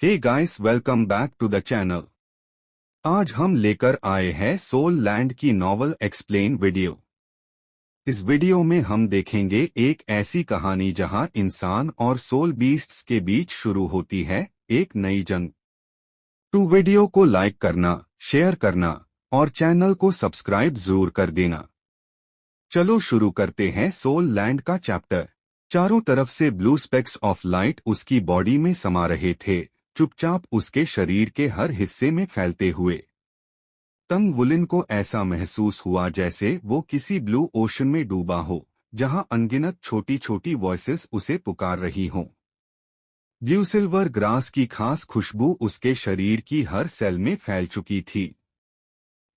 Hey guys, welcome back to the channel. आज हम लेकर आए हैं सोल लैंड की नॉवल एक्सप्लेन वीडियो। इस वीडियो में हम देखेंगे एक ऐसी कहानी जहां इंसान और सोल बीस्ट्स के बीच शुरू होती है एक नई जंग। वीडियो को लाइक करना, शेयर करना और चैनल को सब्सक्राइब जरूर कर देना। चलो शुरू करते हैं सोल लैंड का चैप्टर। चारों तरफ से ब्लू स्पेक्स ऑफ लाइट उसकी बॉडी में समा रहे थे, चुपचाप उसके शरीर के हर हिस्से में फैलते हुए। तंग वुलिन को ऐसा महसूस हुआ जैसे वो किसी ब्लू ओशन में डूबा हो, जहां अनगिनत छोटी छोटी वॉइसेस उसे पुकार रही हों। ब्लू सिल्वर ग्रास की खास खुशबू उसके शरीर की हर सेल में फैल चुकी थी।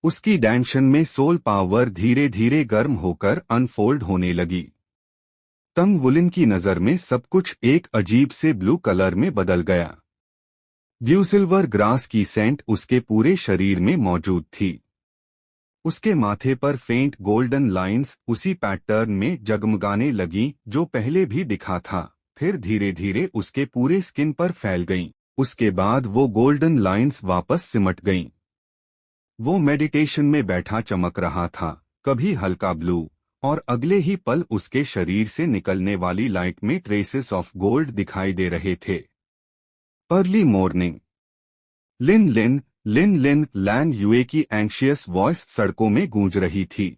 उसकी डायमेंशन में सोल पावर धीरे धीरे गर्म होकर अनफोल्ड होने लगी। तंग वुलिन की नजर में सब कुछ एक अजीब से ब्लू कलर में बदल गया। ब्लू सिल्वर ग्रास की सेंट उसके पूरे शरीर में मौजूद थी। उसके माथे पर फेंट गोल्डन लाइंस उसी पैटर्न में जगमगाने लगीं जो पहले भी दिखा था, फिर धीरे धीरे उसके पूरे स्किन पर फैल गईं। उसके बाद वो गोल्डन लाइंस वापस सिमट गईं। वो मेडिटेशन में बैठा चमक रहा था, कभी हल्का ब्लू, और अगले ही पल उसके शरीर से निकलने वाली लाइट में ट्रेसेस ऑफ गोल्ड दिखाई दे रहे थे। Early morning. लिन लिन लिन लिन लैन यूए की एंशियस वॉइस सड़कों में गूंज रही थी।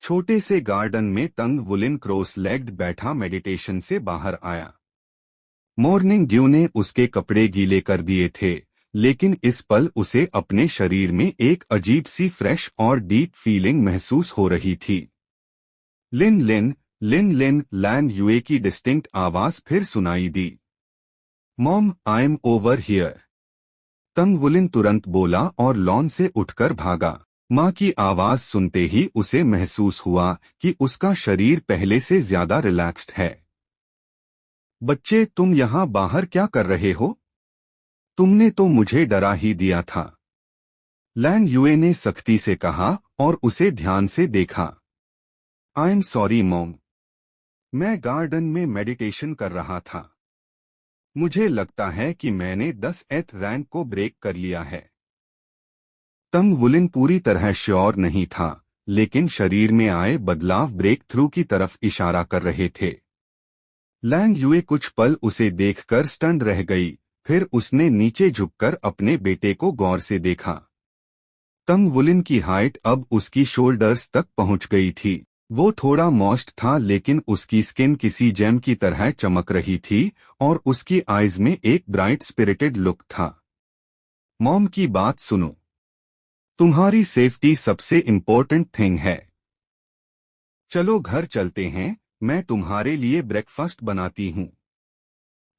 छोटे से गार्डन में तंग वुलिन क्रॉस लेग्ड बैठा मेडिटेशन से बाहर आया। मॉर्निंग ड्यू ने उसके कपड़े गीले कर दिए थे, लेकिन इस पल उसे अपने शरीर में एक अजीब सी फ्रेश और डीप फीलिंग महसूस हो रही थी। लिन लिन लिन लिन लैन यूए की डिस्टिंक्ट आवाज फिर सुनाई दी। Mom, I am over here. Tang Wulin तुरंत बोला और लॉन से उठकर भागा। माँ की आवाज सुनते ही उसे महसूस हुआ कि उसका शरीर पहले से ज्यादा रिलैक्स्ड है। बच्चे, तुम यहाँ बाहर क्या कर रहे हो? तुमने तो मुझे डरा ही दिया था। लैन यूए ने सख्ती से कहा और उसे ध्यान से देखा। आई एम सॉरी मॉम, मैं गार्डन में मेडिटेशन कर रहा था। मुझे लगता है कि मैंने 10th रैंक को ब्रेक कर लिया है। तंग वुलिन पूरी तरह श्योर नहीं था, लेकिन शरीर में आए बदलाव ब्रेक थ्रू की तरफ इशारा कर रहे थे। लैंग यूए कुछ पल उसे देखकर स्टन्ड रह गई, फिर उसने नीचे झुककर अपने बेटे को गौर से देखा। तंग वुलिन की हाइट अब उसकी शोल्डर्स तक पहुंच गई थी। वो थोड़ा मॉइस्ट था, लेकिन उसकी स्किन किसी जेम की तरह चमक रही थी और उसकी आईज में एक ब्राइट स्पिरिटेड लुक था। मॉम की बात सुनो, तुम्हारी सेफ्टी सबसे इम्पोर्टेंट थिंग है। चलो घर चलते हैं, मैं तुम्हारे लिए ब्रेकफास्ट बनाती हूँ।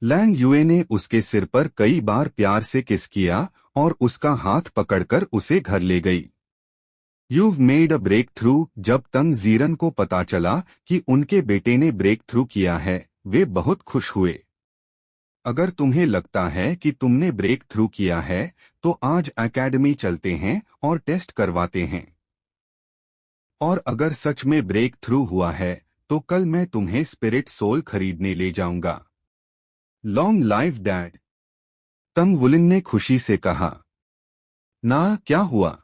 लैंग यूए ने उसके सिर पर कई बार प्यार से किस किया और उसका हाथ पकड़कर उसे घर ले गई। You've made a breakthrough। जब तंग जीरन को पता चला कि उनके बेटे ने ब्रेक थ्रू किया है, वे बहुत खुश हुए। अगर तुम्हें लगता है कि तुमने ब्रेक थ्रू किया है, तो आज एकेडमी चलते हैं और टेस्ट करवाते हैं। और अगर सच में ब्रेक थ्रू हुआ है, तो कल मैं तुम्हें स्पिरिट सोल खरीदने ले जाऊंगा। लॉन्ग लाइफ डैड, तंग वुलिन ने खुशी से कहा। ना, क्या हुआ?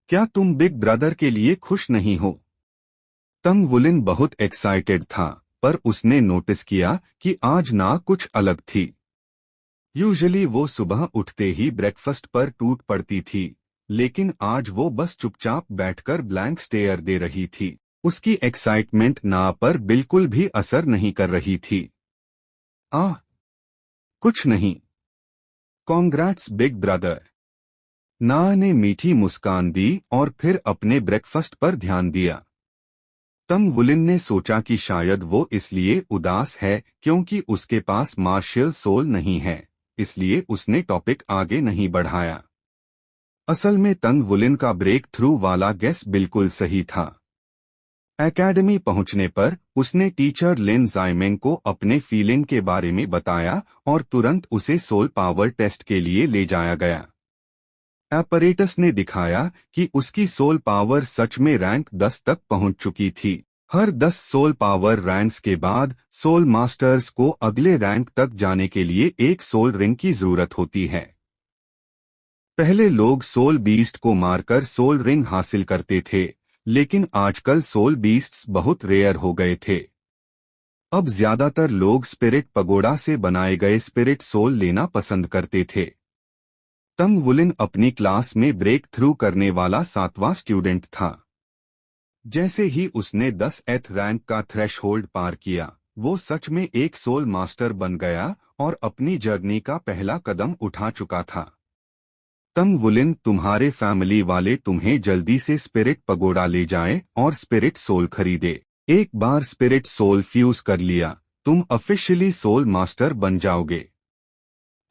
क्या तुम बिग ब्रदर के लिए खुश नहीं हो? तंग वुलिन बहुत एक्साइटेड था, पर उसने नोटिस किया कि आज ना कुछ अलग थी। यूजुअली वो सुबह उठते ही ब्रेकफास्ट पर टूट पड़ती थी, लेकिन आज वो बस चुपचाप बैठकर ब्लैंक स्टेयर दे रही थी। उसकी एक्साइटमेंट ना पर बिल्कुल भी असर नहीं कर रही थी। कुछ नहीं। Congrats big brother. ना ने मीठी मुस्कान दी और फिर अपने ब्रेकफास्ट पर ध्यान दिया। तंग वुलिन ने सोचा कि शायद वो इसलिए उदास है क्योंकि उसके पास मार्शियल सोल नहीं है, इसलिए उसने टॉपिक आगे नहीं बढ़ाया। असल में तंग वुलिन का ब्रेक थ्रू वाला गेस बिल्कुल सही था। एकेडमी पहुंचने पर उसने टीचर लिन जाइमेंग को अपने फीलिंग के बारे में बताया और तुरंत उसे सोल पावर टेस्ट के लिए ले जाया गया। एपरेटस ने दिखाया कि उसकी सोल पावर सच में रैंक 10 तक पहुंच चुकी थी। हर 10 सोल पावर रैंक्स के बाद सोल मास्टर्स को अगले रैंक तक जाने के लिए एक सोल रिंग की जरूरत होती है। पहले लोग सोल बीस्ट को मारकर सोल रिंग हासिल करते थे, लेकिन आजकल सोल बीस्ट्स बहुत रेयर हो गए थे। अब ज्यादातर लोग स्पिरिट पगोडा से बनाए गए स्पिरिट सोल लेना पसंद करते थे। तंग वुलिन अपनी क्लास में ब्रेक थ्रू करने वाला 7वां स्टूडेंट था। जैसे ही उसने 10th रैंक का थ्रेशहोल्ड पार किया, वो सच में एक सोल मास्टर बन गया और अपनी जर्नी का पहला कदम उठा चुका था। तंग वुलिन, तुम्हारे फैमिली वाले तुम्हें जल्दी से स्पिरिट पगोडा ले जाएं और स्पिरिट सोल खरीदे। एक बार स्पिरिट सोल फ्यूज कर लिया, तुम ऑफिशियली सोल मास्टर बन जाओगे।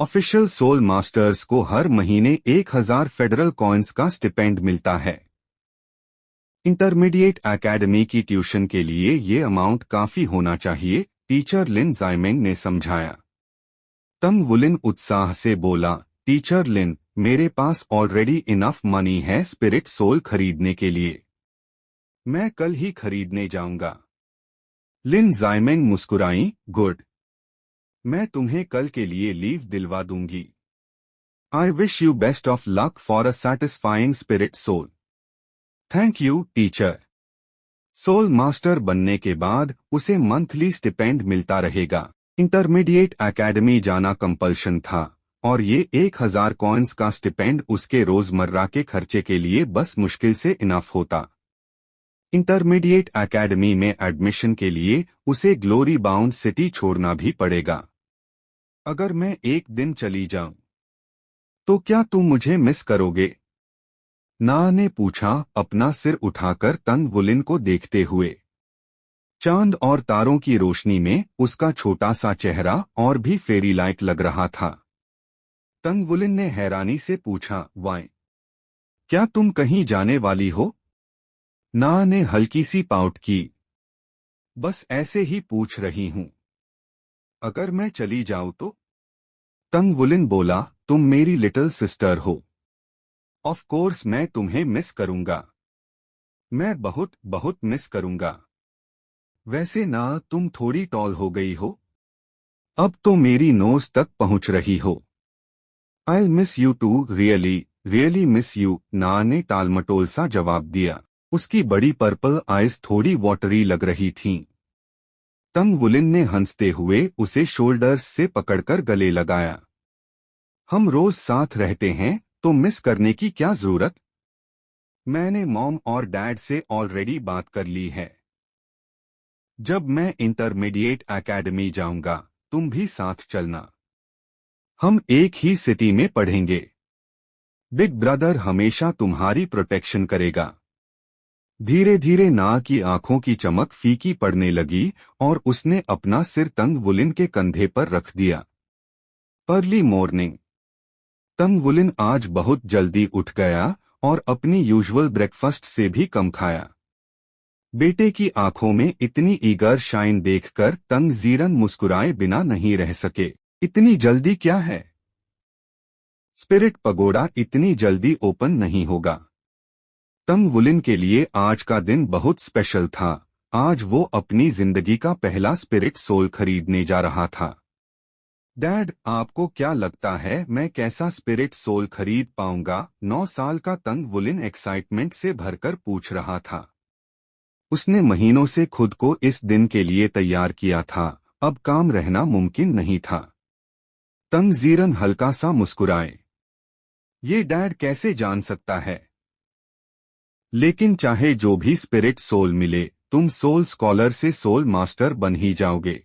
ऑफिशियल सोल मास्टर्स को हर महीने 1000 फेडरल कॉइन्स का स्टिपेंड मिलता है। इंटरमीडिएट एकेडमी की ट्यूशन के लिए ये अमाउंट काफी होना चाहिए, टीचर लिन जाइमेंग ने समझाया। तंग वुलिन उत्साह से बोला, टीचर लिन, मेरे पास ऑलरेडी इनफ मनी है स्पिरिट सोल खरीदने के लिए। मैं कल ही खरीदने जाऊंगा। लिन जाइमेंग मुस्कुराई, गुड। मैं तुम्हें कल के लिए लीव दिलवा दूंगी। I wish you best of luck for a satisfying spirit soul. Thank you teacher. Soul master बनने के बाद उसे मंथली स्टिपेंड मिलता रहेगा। इंटरमीडिएट एकेडमी जाना कंपल्शन था और ये 1000 कॉइन्स का स्टिपेंड उसके रोजमर्रा के खर्चे के लिए बस मुश्किल से इनफ होता। इंटरमीडिएट एकेडमी में एडमिशन के लिए उसे ग्लोरी बाउंड सिटी छोड़ना भी पड़ेगा। अगर मैं एक दिन चली जाऊं तो क्या तुम मुझे मिस करोगे? ना ने पूछा, अपना सिर उठाकर तंग वुलिन को देखते हुए। चांद और तारों की रोशनी में उसका छोटा सा चेहरा और भी फेरी लाइक लग रहा था। तंग वुलिन ने हैरानी से पूछा, वाई? क्या तुम कहीं जाने वाली हो? ना ने हल्की सी पाउट की। बस ऐसे ही पूछ रही हूं। अगर मैं चली जाऊं तो? तंग वुलिन बोला, तुम मेरी लिटिल सिस्टर हो। ऑफ कोर्स मैं तुम्हें मिस करूंगा। मैं बहुत बहुत मिस करूंगा। वैसे ना तुम थोड़ी टॉल हो गई हो। अब तो मेरी नोज तक पहुंच रही हो। I'll miss you too, really miss you, ना ने टालमटोल सा जवाब दिया। उसकी बड़ी पर्पल आइज थोड़ी वाटरी लग रही थीं। तंग वुलिन ने हंसते हुए उसे शोल्डर्स से पकड़कर गले लगाया। हम रोज साथ रहते हैं तो मिस करने की क्या जरूरत? मैंने मॉम और डैड से ऑलरेडी बात कर ली है। जब मैं इंटरमीडिएट एकेडमी जाऊंगा, तुम भी साथ चलना। हम एक ही सिटी में पढ़ेंगे। बिग ब्रदर हमेशा तुम्हारी प्रोटेक्शन करेगा। धीरे धीरे ना की आंखों की चमक फीकी पड़ने लगी और उसने अपना सिर तंग वुलिन के कंधे पर रख दिया। Early morning. तंग वुलिन आज बहुत जल्दी उठ गया और अपनी यूजुअल ब्रेकफास्ट से भी कम खाया। बेटे की आंखों में इतनी ईगर शाइन देखकर तंग जीरन मुस्कुराए बिना नहीं रह सके। इतनी जल्दी क्या है? स्पिरिट पगोडा इतनी जल्दी ओपन नहीं होगा। तंग वुलिन के लिए आज का दिन बहुत स्पेशल था। आज वो अपनी जिंदगी का पहला स्पिरिट सोल खरीदने जा रहा था। डैड, आपको क्या लगता है मैं कैसा स्पिरिट सोल खरीद पाऊंगा? 9 साल का तंग वुलिन एक्साइटमेंट से भरकर पूछ रहा था। उसने महीनों से खुद को इस दिन के लिए तैयार किया था, अब काम रहना मुमकिन नहीं था। तंग जीरन हल्का सा मुस्कुराए। ये डैड कैसे जान सकता है? लेकिन चाहे जो भी स्पिरिट सोल मिले, तुम सोल स्कॉलर से सोल मास्टर बन ही जाओगे।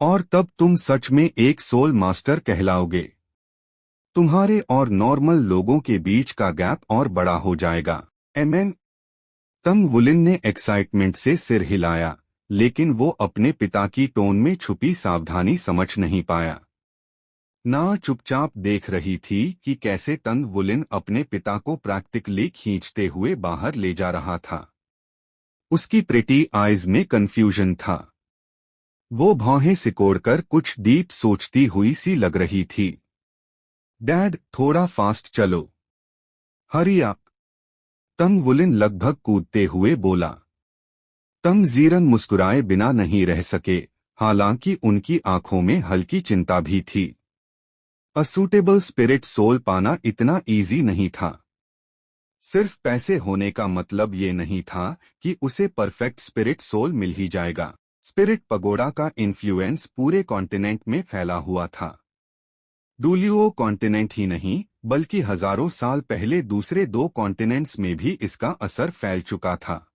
और तब तुम सच में एक सोल मास्टर कहलाओगे। तुम्हारे और नॉर्मल लोगों के बीच का गैप और बड़ा हो जाएगा। एमेन। तंग वुलिन ने एक्साइटमेंट से सिर हिलाया, लेकिन वो अपने पिता की टोन में छुपी सावधानी समझ नहीं पाया। ना चुपचाप देख रही थी कि कैसे तंग वुलिन अपने पिता को प्रैक्टिकली खींचते हुए बाहर ले जा रहा था। उसकी प्रिटी आइज में कंफ्यूजन था। वो भौहें सिकोड़कर कुछ डीप सोचती हुई सी लग रही थी। डैड, थोड़ा फास्ट चलो। Hurry up. तंग वुलिन लगभग कूदते हुए बोला। तंजीरन मुस्कुराए बिना नहीं रह सके, हालांकि उनकी आंखों में हल्की चिंता भी थी। अ सूटेबल स्पिरिट सोल पाना इतना इजी नहीं था। सिर्फ पैसे होने का मतलब ये नहीं था कि उसे परफेक्ट स्पिरिट सोल मिल ही जाएगा। स्पिरिट पगोडा का इन्फ्लुएंस पूरे कॉन्टिनेंट में फैला हुआ था। डुलियो कॉन्टिनेंट ही नहीं, बल्कि हजारों साल पहले दूसरे 2 कॉन्टिनेंट्स में भी इसका असर फैल चुका था।